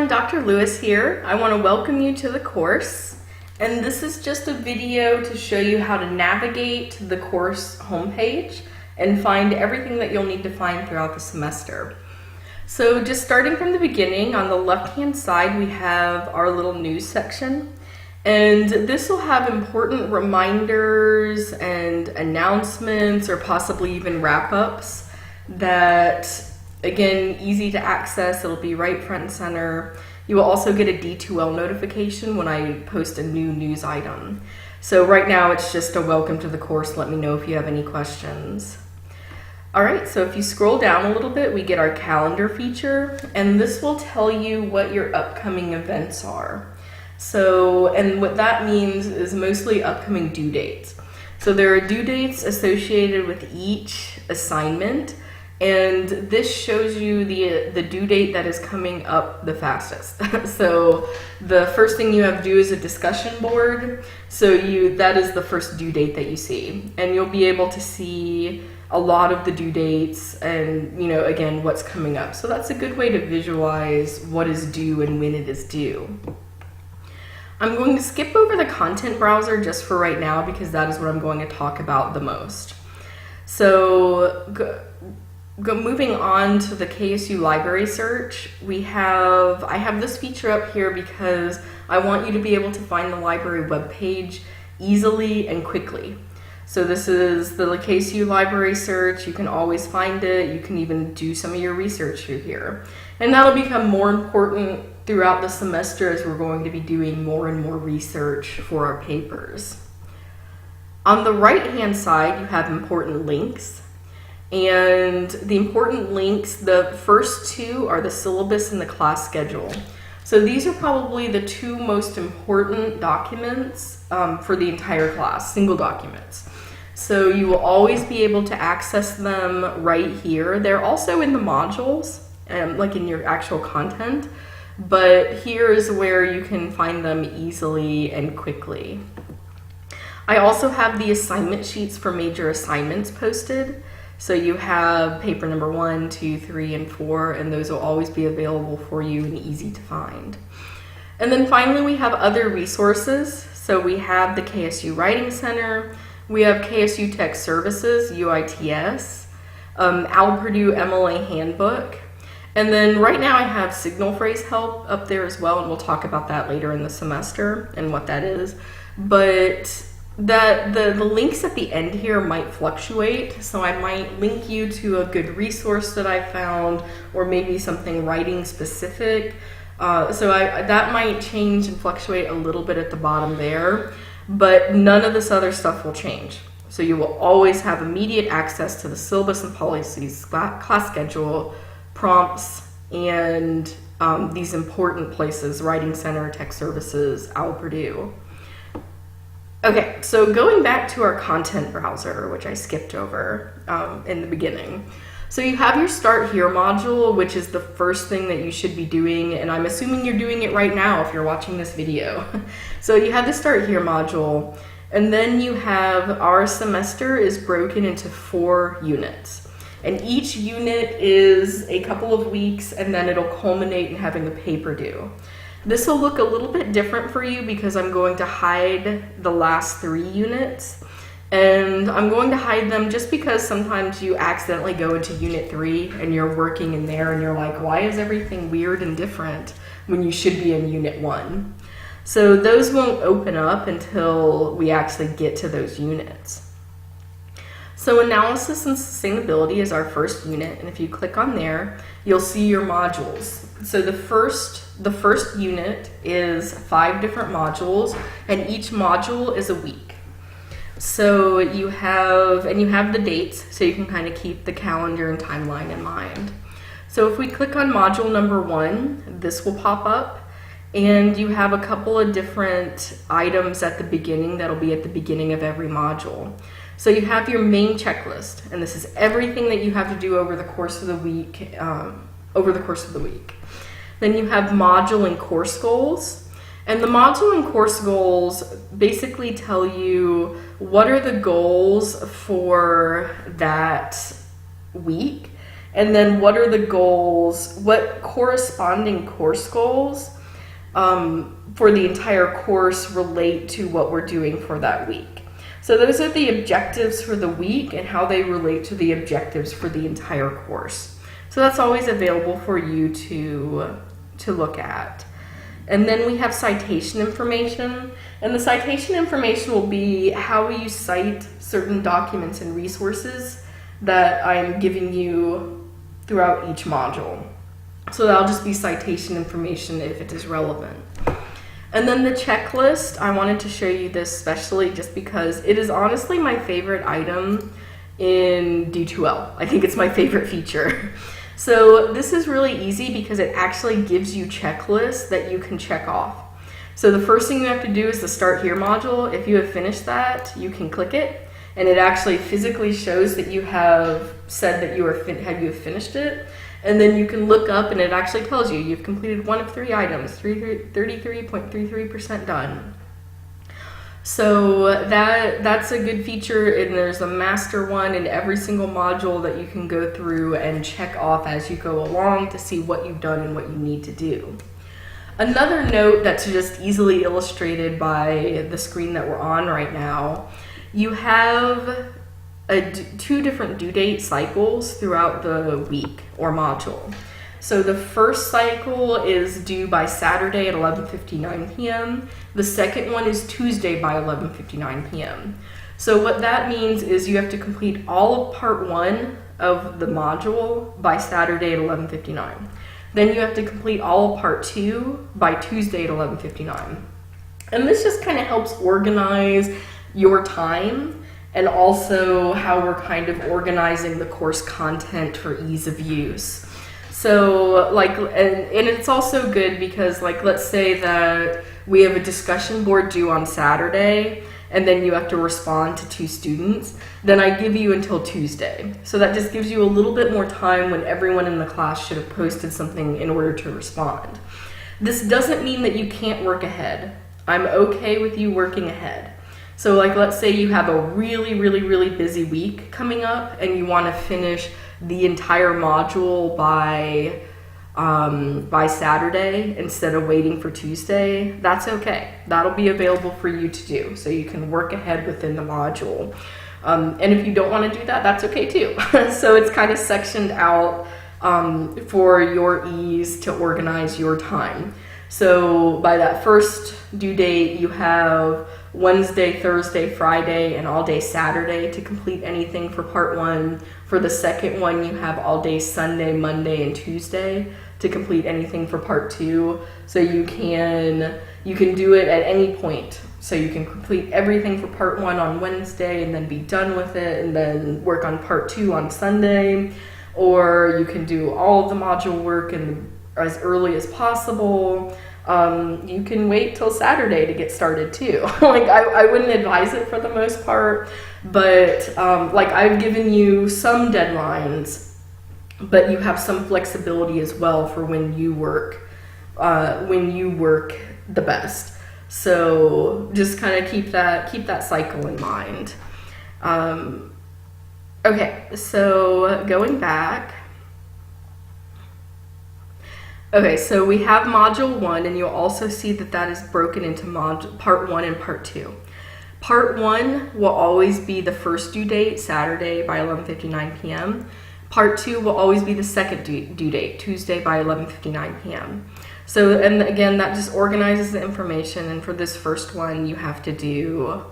everyone, Dr. Lewis here. I want to welcome you to the course, and this is just a video to show you how to navigate the course homepage and find everything that you'll need to find throughout the semester. So just starting from the beginning, on the left-hand side we have our little news section, and this will have important reminders and announcements or possibly even wrap-ups that, again, easy to access. It'll be right front and center. You will also get a D2L notification when I post a new news item. So right now it's just a welcome to the course. Let me know if you have any questions. All right, so if you scroll down a little bit, we get our calendar feature, and this will tell you what your upcoming events are. So, and what that means is mostly upcoming due dates. So there are due dates associated with each assignment, and this shows you the due date that is coming up the fastest. So the first thing you have to do is a discussion board. So that is the first due date that you see, and you'll be able to see a lot of the due dates and, again, what's coming up. So that's a good way to visualize what is due and when it is due. I'm going to skip over the content browser just for right now because that is what I'm going to talk about the most. So moving on to the KSU library search, I have this feature up here because I want you to be able to find the library webpage easily and quickly. So this is the KSU library search. You can always find it. You can even do some of your research through here. And that'll become more important throughout the semester as we're going to be doing more and more research for our papers. On the right-hand side, you have important links. And the important links, the first two are the syllabus and the class schedule. So these are probably the two most important documents for the entire class, single documents. So you will always be able to access them right here. They're also in the modules, like in your actual content, but here is where you can find them easily and quickly. I also have the assignment sheets for major assignments posted. So you have paper number 1, 2, 3, and 4, and those will always be available for you and easy to find. And then finally we have other resources. So we have the KSU Writing Center, we have KSU Tech Services, UITS, Al Purdue MLA Handbook, and then right now I have signal phrase help up there as well, and we'll talk about that later in the semester and what that is. But the links at the end here might fluctuate, so I might link you to a good resource that I found, or maybe something writing specific. So that might change and fluctuate a little bit at the bottom there, but none of this other stuff will change. So you will always have immediate access to the syllabus and policies, class schedule, prompts, and these important places, Writing Center, Tech Services, Al Purdue. Okay, so going back to our content browser, which I skipped over in the beginning. So you have your Start Here module, which is the first thing that you should be doing, and I'm assuming you're doing it right now if you're watching this video. So you have the Start Here module, and then you have our semester is broken into 4 units. And each unit is a couple of weeks, and then it'll culminate in having a paper due. This will look a little bit different for you because I'm going to hide the last 3 units. And I'm going to hide them just because sometimes you accidentally go into unit 3 and you're working in there and you're like, why is everything weird and different when you should be in unit 1? So those won't open up until we actually get to those units. So analysis and sustainability is our first unit, and if you click on there, you'll see your modules. So the first unit is 5 different modules, and each module is a week. So you have the dates, so you can kind of keep the calendar and timeline in mind. So if we click on module number 1, this will pop up, and you have a couple of different items at the beginning that'll be at the beginning of every module. So you have your main checklist, and this is everything that you have to do over the course of the week. Then you have module and course goals. And the module and course goals basically tell you what are the goals for that week, and then what are the goals, what corresponding course goals for the entire course relate to what we're doing for that week. So those are the objectives for the week and how they relate to the objectives for the entire course. So that's always available for you to look at. And then we have citation information, and the citation information will be how you cite certain documents and resources that I'm giving you throughout each module. So that'll just be citation information if it is relevant. And then the checklist, I wanted to show you this especially just because it is honestly my favorite item in D2L. I think it's my favorite feature. So this is really easy because it actually gives you checklists that you can check off. So the first thing you have to do is the Start Here module. If you have finished that, you can click it, and it actually physically shows that you have said that you have finished it. And then you can look up and it actually tells you you've completed one of 3 items, 33.33% done. So that's a good feature, and there's a master one in every single module that you can go through and check off as you go along to see what you've done and what you need to do. Another note that's just easily illustrated by the screen that we're on right now, you have 2 different due date cycles throughout the week or module. So the first cycle is due by Saturday at 11:59 p.m. The second one is Tuesday by 11:59 p.m. So what that means is you have to complete all of part 1 of the module by Saturday at 11:59. Then you have to complete all of part 2 by Tuesday at 11:59. And this just kind of helps organize your time, and also how we're kind of organizing the course content for ease of use. So and it's also good because let's say that we have a discussion board due on Saturday and then you have to respond to 2 students, then I give you until Tuesday. So that just gives you a little bit more time when everyone in the class should have posted something in order to respond. This doesn't mean that you can't work ahead. I'm okay with you working ahead. So let's say you have a really busy week coming up and you want to finish the entire module by Saturday instead of waiting for Tuesday. That's okay. That'll be available for you to do. So you can work ahead within the module. And if you don't want to do that, that's okay too. So it's kind of sectioned out for your ease to organize your time. So by that first due date, you have Wednesday, Thursday, Friday, and all day Saturday to complete anything for part 1. For the second one, you have all day Sunday, Monday, and Tuesday to complete anything for part 2. So you can do it at any point. So you can complete everything for part 1 on Wednesday and then be done with it and then work on part 2 on Sunday. Or you can do all of the module work as early as possible. You can wait till Saturday to get started too. I wouldn't advise it for the most part, but I've given you some deadlines, but you have some flexibility as well for when you work the best. So just kind of keep that cycle in mind. Okay, so going back. Okay, so we have module 1, and you'll also see that is broken into part 1 and part 2. Part 1 will always be the first due date, Saturday by 11:59 p.m. Part 2 will always be the second due date, Tuesday by 11:59 p.m. So, and again, that just organizes the information, and for this first one, you have to do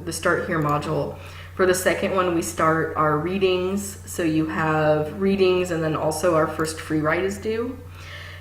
the Start Here module. For the second one, we start our readings. So you have readings, and then also our first free write is due.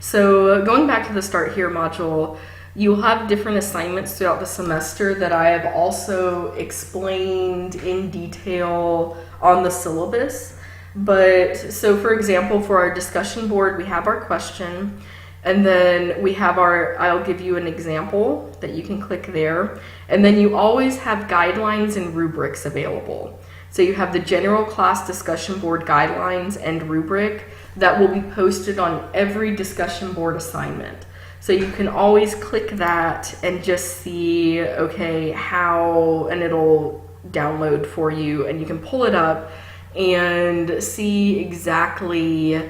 So going back to the Start Here module, you'll have different assignments throughout the semester that I have also explained in detail on the syllabus. But so for example, for our discussion board, we have our question, and then we have I'll give you an example that you can click there. And then you always have guidelines and rubrics available. So you have the general class discussion board guidelines and rubric that will be posted on every discussion board assignment. So you can always click that and just see, okay, how, and it'll download for you, and you can pull it up and see exactly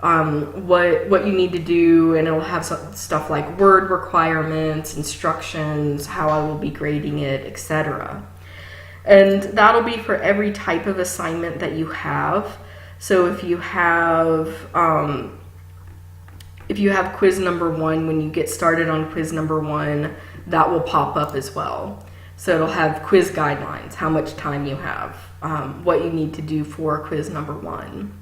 what you need to do, and it'll have some stuff like word requirements, instructions, how I will be grading it, etc. And that'll be for every type of assignment that you have. So if you have quiz number 1, when you get started on quiz number 1, that will pop up as well. So it'll have quiz guidelines, how much time you have, what you need to do for quiz number 1.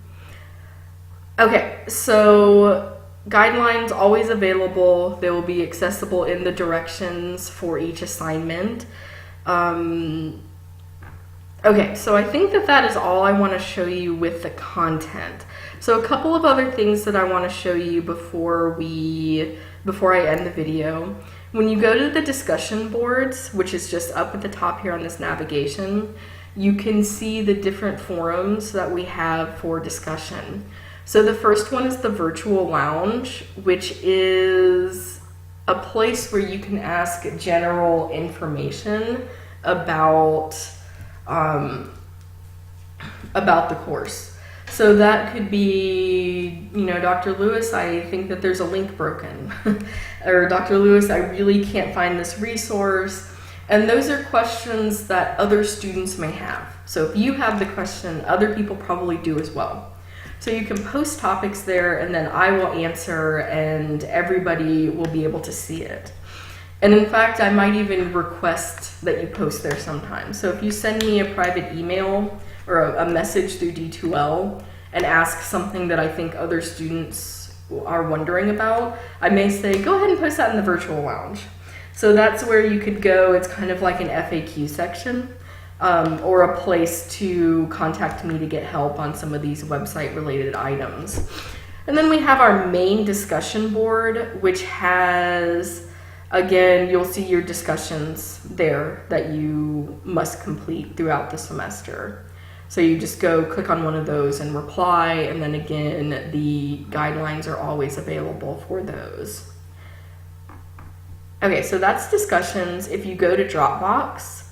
Okay, so guidelines always available. They will be accessible in the directions for each assignment. Okay, so I think that is all I want to show you with the content. So a couple of other things that I want to show you before I end the video. When you go to the discussion boards, which is just up at the top here on this navigation, you can see the different forums that we have for discussion. So the first one is the virtual lounge, which is a place where you can ask general information about the course. So that could be, Dr. Lewis, I think that there's a link broken. Or Dr. Lewis, I really can't find this resource. And those are questions that other students may have. So if you have the question, other people probably do as well. So you can post topics there, and then I will answer, and everybody will be able to see it. And in fact, I might even request that you post there sometimes. So if you send me a private email or a message through D2L and ask something that I think other students are wondering about, I may say, go ahead and post that in the virtual lounge. So that's where you could go. It's kind of like an FAQ section, or a place to contact me to get help on some of these website related items. And then we have our main discussion board, which has, again, you'll see your discussions there that you must complete throughout the semester. So you just go click on one of those and reply, and then again, the guidelines are always available for those. Okay, so that's discussions. If you go to Dropbox,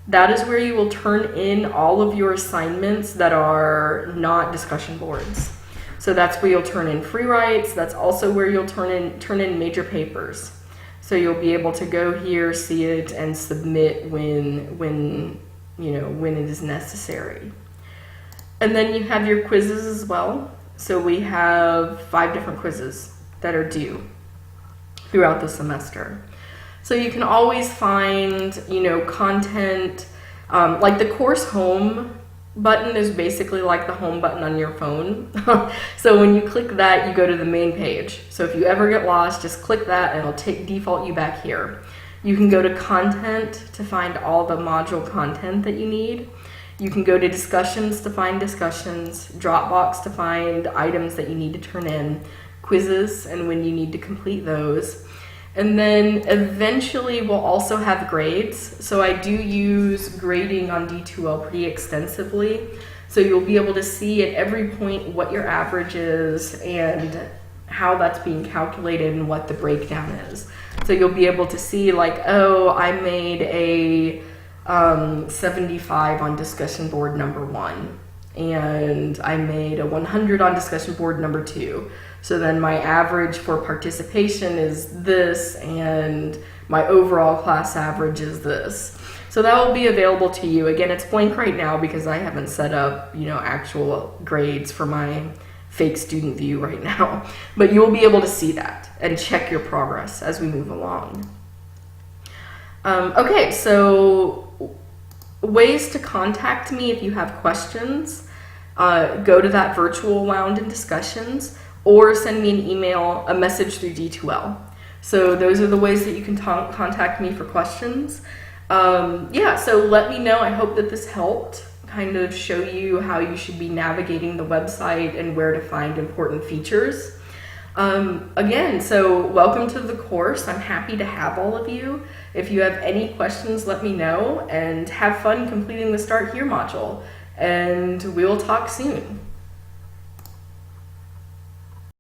that is where you will turn in all of your assignments that are not discussion boards. So that's where you'll turn in free writes. That's also where you'll turn in major papers. So you'll be able to go here, see it, and submit when it is necessary. And then you have your quizzes as well. So we have 5 different quizzes that are due throughout the semester. So you can always find, content, like the course home button is basically like the home button on your phone. So when you click that, you go to the main page. So if you ever get lost, just click that and it'll default you back here. You can go to content to find all the module content that you need. You can go to discussions to find discussions, Dropbox to find items that you need to turn in, quizzes and when you need to complete those. And then eventually we'll also have grades. So I do use grading on D2L pretty extensively. So you'll be able to see at every point what your average is and how that's being calculated and what the breakdown is. So you'll be able to see like, oh, I made a 75 on discussion board number 1. And I made a 100 on discussion board number 2. So then my average for participation is this, and my overall class average is this. So that will be available to you. Again, it's blank right now because I haven't set up, actual grades for my fake student view right now. But you'll be able to see that and check your progress as we move along. Okay, so ways to contact me if you have questions. Go to that virtual lounge and discussions, or send me an email, a message through D2L. So those are the ways that you can contact me for questions. So let me know. I hope that this helped kind of show you how you should be navigating the website and where to find important features. Again, so welcome to the course. I'm happy to have all of you. If you have any questions, let me know, and have fun completing the Start Here module. And we will talk soon.